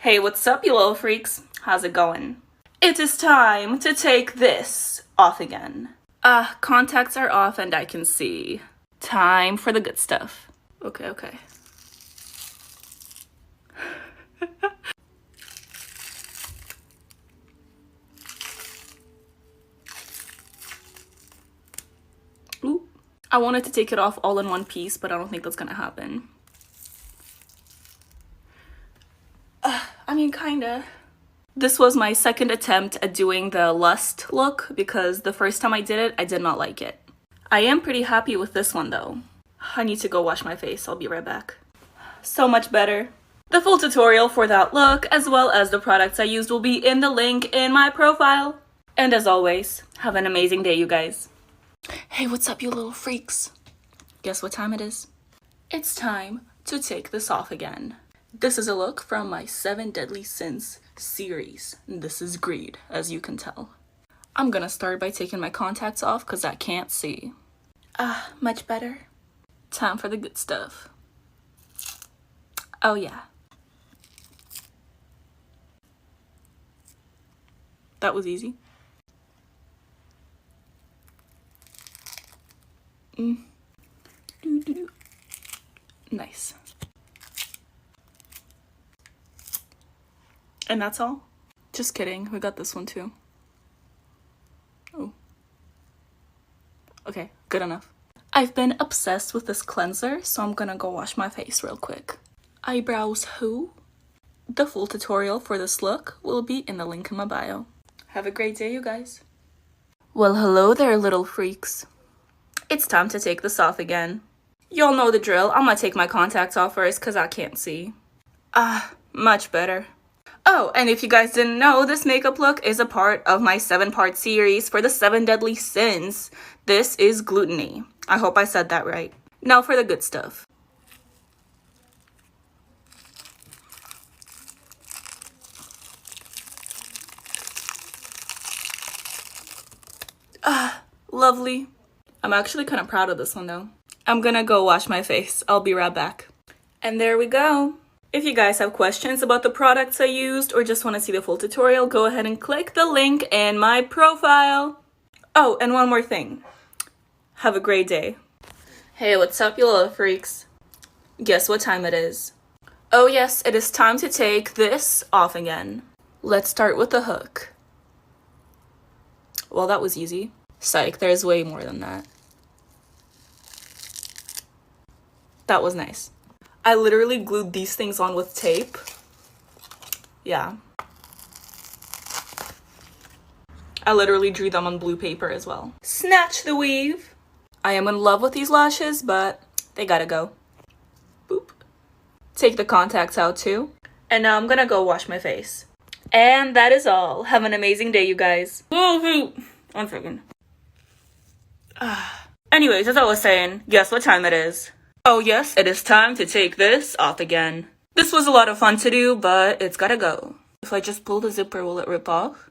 Hey, what's up, you little freaks? How's it going? It is time to take this off again. Contacts are off and I can see. Time for the good stuff. Okay. Ooh. I wanted to take it off all in one piece, but I don't think that's gonna happen. I mean, kinda. This was my second attempt at doing the Lust look because the first time I did it, I did not like it. I am pretty happy with this one though. I need to go wash my face. I'll be right back. So much better. The full tutorial for that look, as well as the products I used, will be in the link in my profile. And as always, have an amazing day, you guys. Hey, what's up, you little freaks? Guess what time it is? It's time to take this off again. This is a look from my 7 Deadly Sins series. This is greed, as you can tell. I'm gonna start by taking my contacts off because I can't see. Much better. Time for the good stuff. Oh yeah. That was easy. Nice. And that's all? Just kidding, we got this one too. Oh. Okay, good enough. I've been obsessed with this cleanser, so I'm gonna go wash my face real quick. Eyebrows who? The full tutorial for this look will be in the link in my bio. Have a great day, you guys. Well, hello there, little freaks. It's time to take this off again. Y'all know the drill. I'm gonna take my contacts off first because I can't see. Much better. Oh, and if you guys didn't know, this makeup look is a part of my 7-part series for the 7 Deadly Sins. This is gluttony. I hope I said that right. Now for the good stuff. Lovely. I'm actually kind of proud of this one though. I'm gonna go wash my face. I'll be right back. And there we go. If you guys have questions about the products I used or just want to see the full tutorial, go ahead and click the link in my profile. Oh, and one more thing. Have a great day. Hey, what's up, you little freaks? Guess what time it is? Oh yes, it is time to take this off again. Let's start with the hook. Well, that was easy. Psych, there's way more than that. That was nice. I literally glued these things on with tape. Yeah. I literally drew them on blue paper as well. Snatch the weave. I am in love with these lashes, but they gotta go. Boop. Take the contacts out too. And now I'm gonna go wash my face. And that is all. Have an amazing day, you guys. One second. Anyways, as I was saying, guess what time it is? Oh yes, it is time to take this off again. This was a lot of fun to do, but it's gotta go. If I just pull the zipper, will it rip off?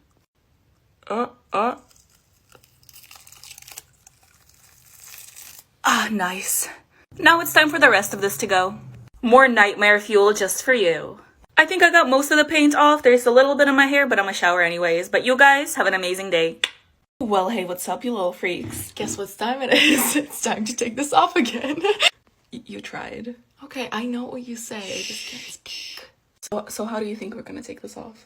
Nice. Now it's time for the rest of this to go. More nightmare fuel just for you. I think I got most of the paint off. There's a little bit in my hair, but I'm gonna shower anyways. But you guys have an amazing day. Well, hey, what's up, you little freaks? Guess what time it is? It's time to take this off again. You tried. Okay, I know what you say, I just can't speak. So how do you think we're gonna take this off?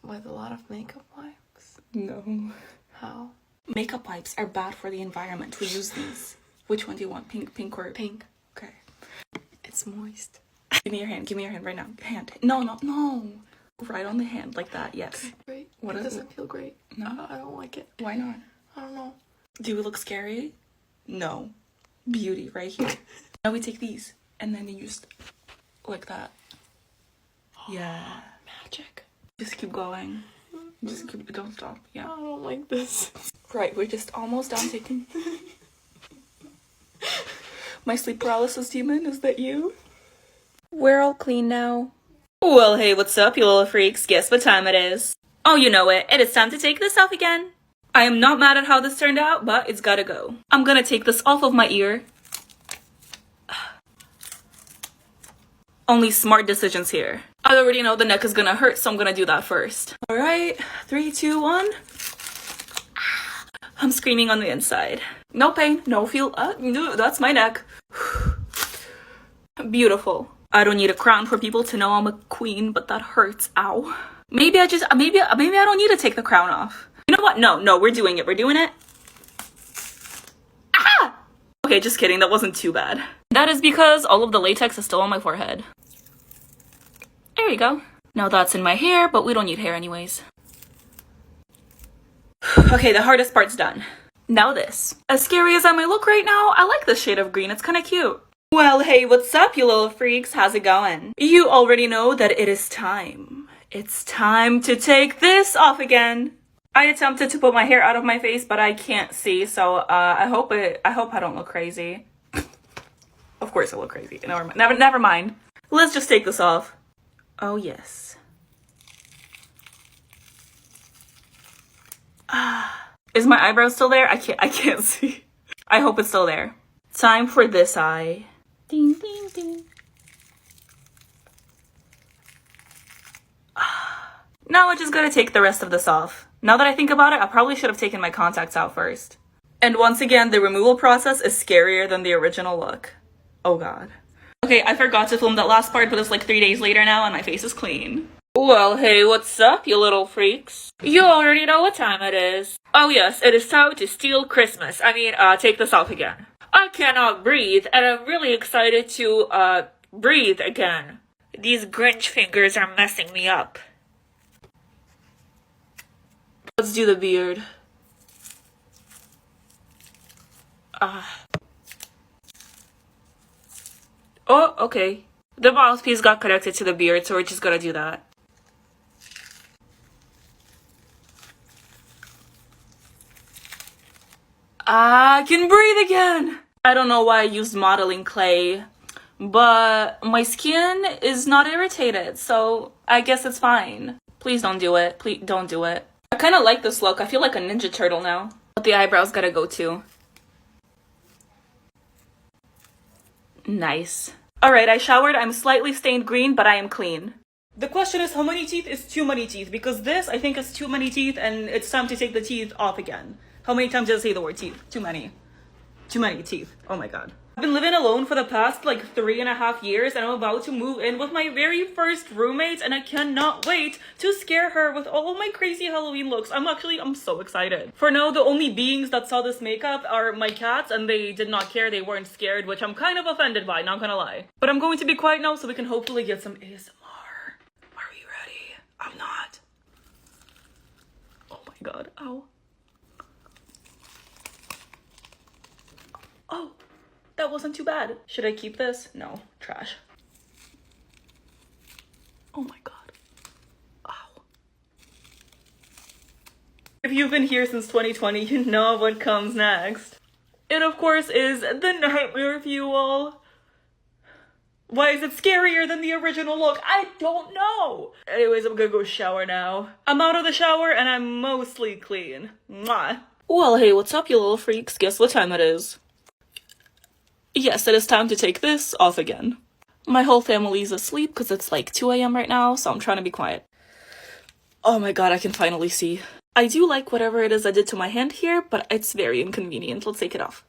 With a lot of makeup wipes? No. How? Makeup wipes are bad for the environment. We use these. Which one do you want? Pink or... Pink. Okay. It's moist. Give me your hand. Give me your hand right now. Hand. No. Right on the hand, like that. Yes. Great. What It is doesn't feel great. No. I don't like it. Why not? I don't know. Do we look scary? No. Beauty right here. Now we take these and then you just like that. Yeah. Magic. Just keep going. Don't stop. Yeah. I don't like this. Right, we're just almost done taking. My sleep paralysis demon, is that you? We're all clean now. Well, hey, what's up, you little freaks? Guess what time it is? Oh, you know it. It is time to take this off again. I am not mad at how this turned out, but it's gotta go. I'm gonna take this off of my ear. Only smart decisions here. I already know the neck is gonna hurt, so I'm gonna do that first. All right, 3, 2, 1. I'm screaming on the inside. No pain, no feel. No, that's my neck. Beautiful. I don't need a crown for people to know I'm a queen, but that hurts. Ow. Maybe I don't need to take the crown off. You know what? No, we're doing it. We're doing it. Ah! Okay, just kidding. That wasn't too bad. That is because all of the latex is still on my forehead. There you go. Now that's in my hair, but we don't need hair anyways. Okay, the hardest part's done. Now this. As scary as I may look right now, I like this shade of green. It's kind of cute. Well, hey, what's up, you little freaks? How's it going? You already know that it is time. It's time to take this off again. I attempted to put my hair out of my face, but I can't see, so I hope I don't look crazy. Of course I look crazy. Never mind. Let's just take this off. Oh yes. Is my eyebrow still there? I can't see. I hope it's still there. Time for this eye. Ding ding ding. Now I just gotta take the rest of this off. Now that I think about it, I probably should have taken my contacts out first. And once again, the removal process is scarier than the original look. Oh god. Okay, I forgot to film that last part, but it's like 3 days later now and my face is clean. Well, hey, what's up, you little freaks? You already know what time it is. Oh yes, it is time to steal Christmas. Take this off again. I cannot breathe, and I'm really excited to, breathe again. These Grinch fingers are messing me up. Let's do the beard. Oh, okay. The mouthpiece got connected to the beard, so we're just gonna do that. I can breathe again! I don't know why I used modeling clay, but my skin is not irritated, so I guess it's fine. Please don't do it. Please don't do it. I kind of like this look. I feel like a Ninja Turtle now. But the eyebrows gotta go too. Nice. Alright, I showered. I'm slightly stained green, but I am clean. The question is, how many teeth is too many teeth? Because this, I think, is too many teeth, and it's time to take the teeth off again. How many times did I say the word teeth? Too many. Too many teeth. Oh my god. I've been living alone for the past like 3.5 years, and I'm about to move in with my very first roommate, and I cannot wait to scare her with all my crazy Halloween looks. I'm so excited. For now, the only beings that saw this makeup are my cats, and they did not care. They weren't scared, which I'm kind of offended by, not gonna lie. But I'm going to be quiet now so we can hopefully get some ASMR. Are we ready? I'm not. Oh my god. Ow. Oh, that wasn't too bad. Should I keep this? No, trash. Oh my god. Ow. If you've been here since 2020, you know what comes next. It, of course, is the nightmare fuel. Why is it scarier than the original look? I don't know. Anyways, I'm gonna go shower now. I'm out of the shower and I'm mostly clean. Mwah. Well, hey, what's up, you little freaks? Guess what time it is? Yes, it is time to take this off again. My whole family's asleep because it's like 2 a.m. right now, so I'm trying to be quiet. Oh my god, I can finally see. I do like whatever it is I did to my hand here, but it's very inconvenient. Let's take it off.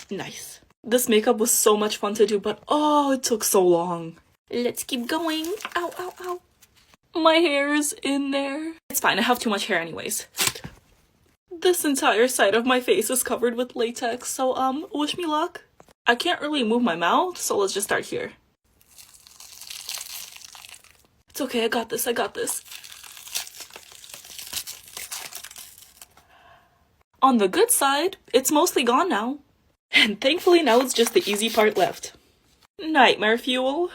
Nice. This makeup was so much fun to do, but oh, it took so long. Let's keep going. Ow, ow, ow. My hair's in there. It's fine, I have too much hair anyways. This entire side of my face is covered with latex, so wish me luck. I can't really move my mouth, so let's just start here. It's okay, I got this. On the good side, it's mostly gone now. And thankfully now it's just the easy part left. Nightmare fuel.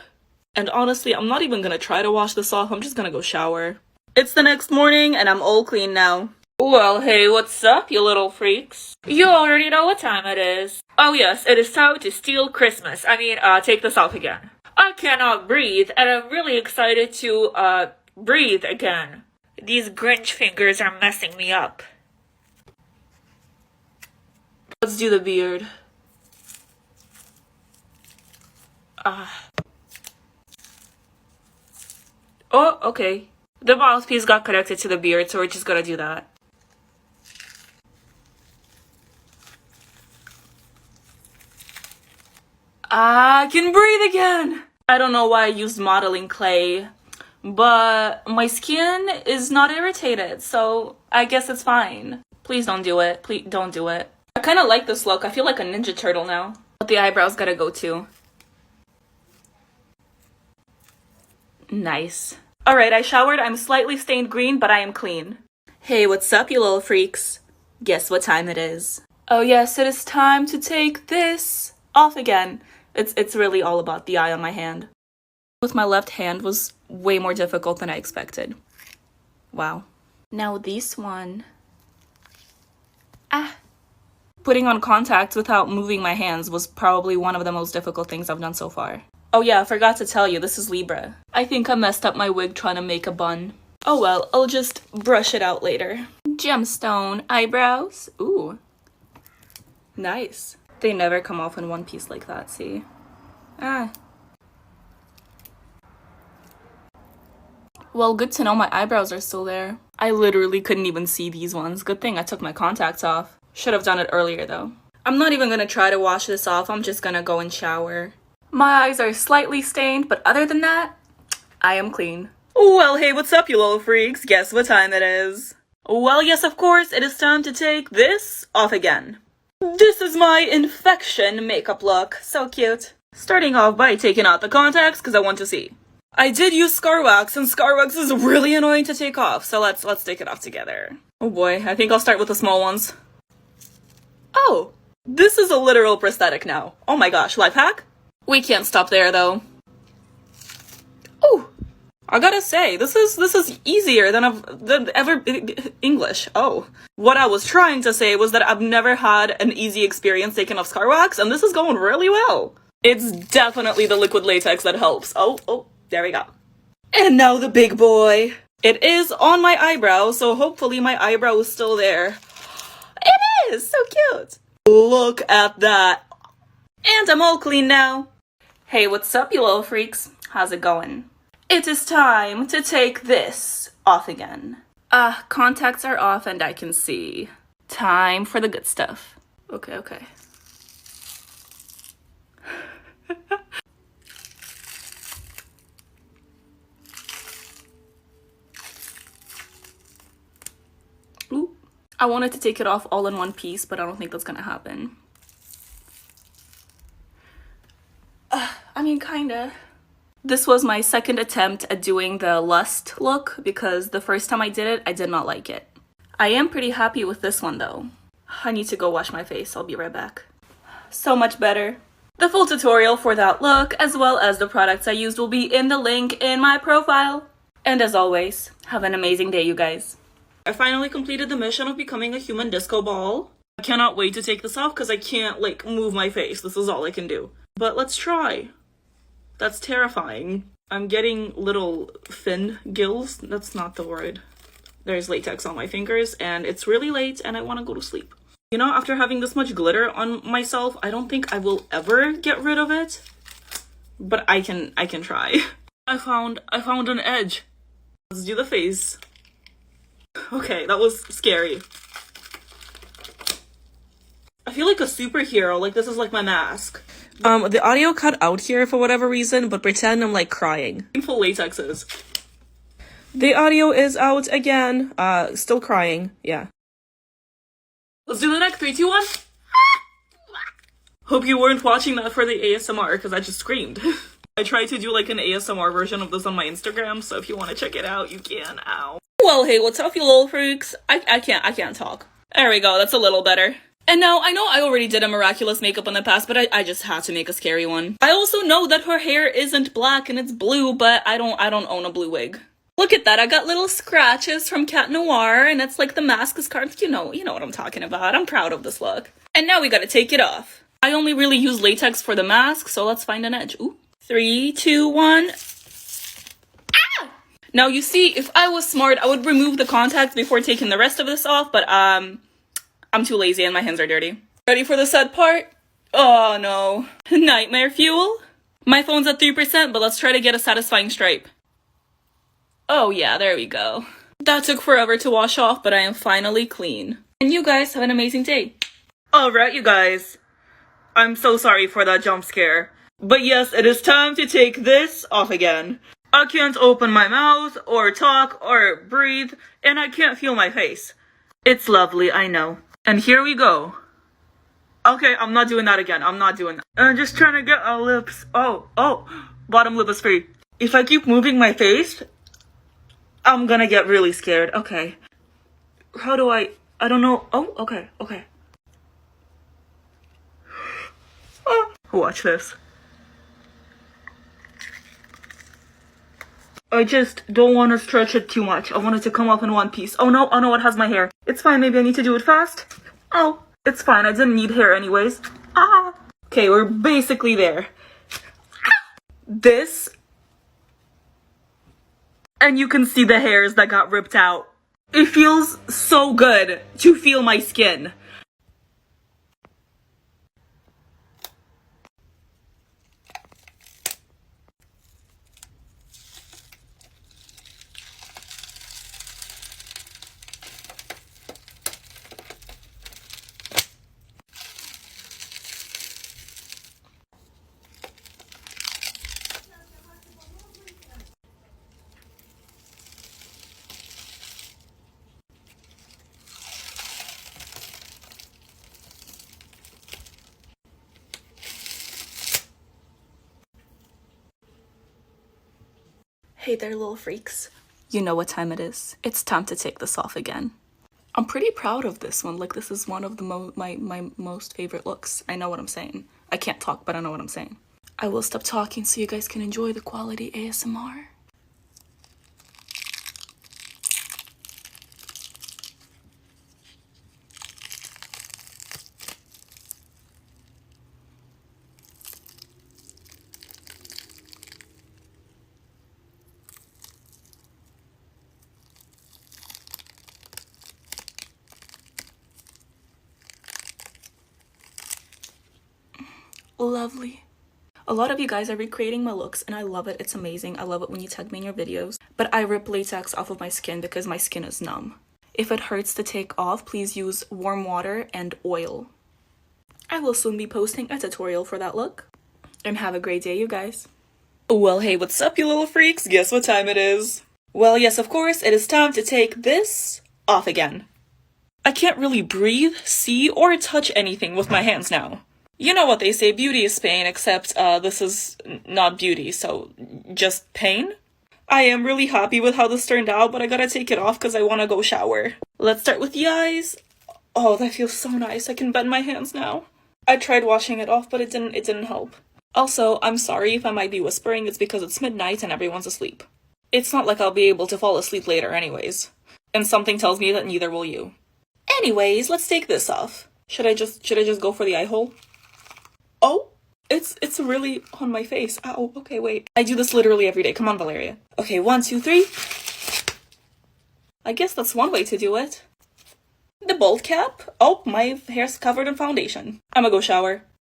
And honestly, I'm not even gonna try to wash this off, I'm just gonna go shower. It's the next morning and I'm all clean now. Well, hey, what's up, you little freaks? You already know what time it is. Oh yes, it is time to steal Christmas. Take this off again. I cannot breathe, and I'm really excited to, breathe again. These Grinch fingers are messing me up. Let's do the beard. Oh, okay. The mouthpiece got connected to the beard, so we're just gonna do that. I can breathe again! I don't know why I used modeling clay, but my skin is not irritated, so I guess it's fine. Please don't do it. Please don't do it. I kind of like this look. I feel like a Ninja Turtle now. But the eyebrows gotta go too. Nice. Alright, I showered. I'm slightly stained green, but I am clean. Hey, what's up, you little freaks? Guess what time it is? Oh yes, it is time to take this off again. It's really all about the eye on my hand. With my left hand was way more difficult than I expected. Wow. Now this one. Putting on contacts without moving my hands was probably one of the most difficult things I've done so far. Oh yeah, I forgot to tell you, this is Libra. I think I messed up my wig trying to make a bun. Oh well, I'll just brush it out later. Gemstone eyebrows. Ooh. Nice. They never come off in one piece like that, see? Well, good to know my eyebrows are still there. I literally couldn't even see these ones. Good thing I took my contacts off. Should have done it earlier though. I'm not even gonna try to wash this off. I'm just gonna go and shower. My eyes are slightly stained, but other than that, I am clean. Well, hey, what's up, you little freaks? Guess what time it is? Well, yes, of course, it is time to take this off again. This is my infection makeup look. So cute. Starting off by taking out the contacts because I want to see. I did use scar wax, and scar wax is really annoying to take off, so let's take it off together. Oh boy, I think I'll start with the small ones. Oh, this is a literal prosthetic now. Oh my gosh, life hack? We can't stop there though. Oh, I gotta say, this is easier than ever English. Oh, what I was trying to say was that I've never had an easy experience taking off scar wax, and this is going really well. It's definitely the liquid latex that helps. Oh, there we go. And now the big boy. It is on my eyebrow, so hopefully my eyebrow is still there. It is! So cute! Look at that. And I'm all clean now. Hey, what's up, you little freaks? How's it going? It is time to take this off again. Contacts are off and I can see. Time for the good stuff. Okay. Ooh. I wanted to take it off all in one piece, but I don't think that's gonna happen. I mean, kinda. This was my second attempt at doing the Lust look because the first time I did it, I did not like it. I am pretty happy with this one though. I need to go wash my face. I'll be right back. So much better. The full tutorial for that look, as well as the products I used, will be in the link in my profile. And as always, have an amazing day, you guys. I finally completed the mission of becoming a human disco ball. I cannot wait to take this off because I can't, move my face. This is all I can do. But let's try. That's terrifying. I'm getting little fin gills. That's not the word. There's latex on my fingers, and it's really late, and I want to go to sleep. You know, after having this much glitter on myself, I don't think I will ever get rid of it. But I can try. I found an edge. Let's do the face. Okay, that was scary. I feel like a superhero, this is my mask. The audio cut out here for whatever reason, but pretend I'm crying. Painful latexes. The audio is out again. Still crying, yeah. Let's do the next 3, 2, 1. Hope you weren't watching that for the ASMR, because I just screamed. I tried to do an ASMR version of this on my Instagram, so if you want to check it out, you can. Ow. Well, hey, what's up, you little freaks? I can't talk. There we go, that's a little better. And now, I know I already did a miraculous makeup in the past, but I just had to make a scary one. I also know that her hair isn't black and it's blue, but I don't own a blue wig. Look at that, I got little scratches from Cat Noir, and it's the mask is carved. You know what I'm talking about. I'm proud of this look. And now we gotta take it off. I only really use latex for the mask, so let's find an edge. Ooh. 3, 2, 1. Ah! Now you see, if I was smart, I would remove the contacts before taking the rest of this off, but I'm too lazy and my hands are dirty. Ready for the sad part? Oh no. Nightmare fuel? My phone's at 3%, but let's try to get a satisfying stripe. Oh yeah, there we go. That took forever to wash off, but I am finally clean. And you guys have an amazing day. Alright, you guys. I'm so sorry for that jump scare. But yes, it is time to take this off again. I can't open my mouth, or talk, or breathe, and I can't feel my face. It's lovely, I know. And here we go. Okay, I'm not doing that again. I'm not doing that. I'm just trying to get our lips. Oh, bottom lip is free. If I keep moving my face, I'm gonna get really scared. Okay. How do I don't know. Oh, okay. Watch this. I just don't want to stretch it too much. I want it to come off in one piece. Oh no, it has my hair. It's fine, maybe I need to do it fast. Oh, it's fine, I didn't need hair anyways. Okay, we're basically there. This. And you can see the hairs that got ripped out. It feels so good to feel my skin. Hey there, little freaks. You know what time it is. It's time to take this off again. I'm pretty proud of this one. Like, this is one of the my most favorite looks. I know what I'm saying. I can't talk, but I know what I'm saying. I will stop talking so you guys can enjoy the quality ASMR. Lovely. A lot of you guys are recreating my looks and I love it. It's amazing. I love it when you tag me in your videos. But I rip latex off of my skin because my skin is numb. If it hurts to take off, please use warm water and oil. I will soon be posting a tutorial for that look. And have a great day, you guys. Well, hey, what's up, you little freaks? Guess what time it is? Well, yes, of course, it is time to take this off again. I can't really breathe, see, or touch anything with my hands now. You know what they say, beauty is pain, except this is not beauty, so just pain? I am really happy with how this turned out, but I gotta take it off because I want to go shower. Let's start with the eyes. Oh, that feels so nice. I can bend my hands now. I tried washing it off, but it didn't help. Also, I'm sorry if I might be whispering, it's because it's midnight and everyone's asleep. It's not like I'll be able to fall asleep later anyways. And something tells me that neither will you. Anyways, let's take this off. Should I just go for the eye hole? Oh, it's really on my face. Ow, okay, wait. I do this literally every day. Come on, Valeria. Okay, 1, 2, 3. I guess that's one way to do it. The bold cap. Oh, my hair's covered in foundation. I'ma go shower.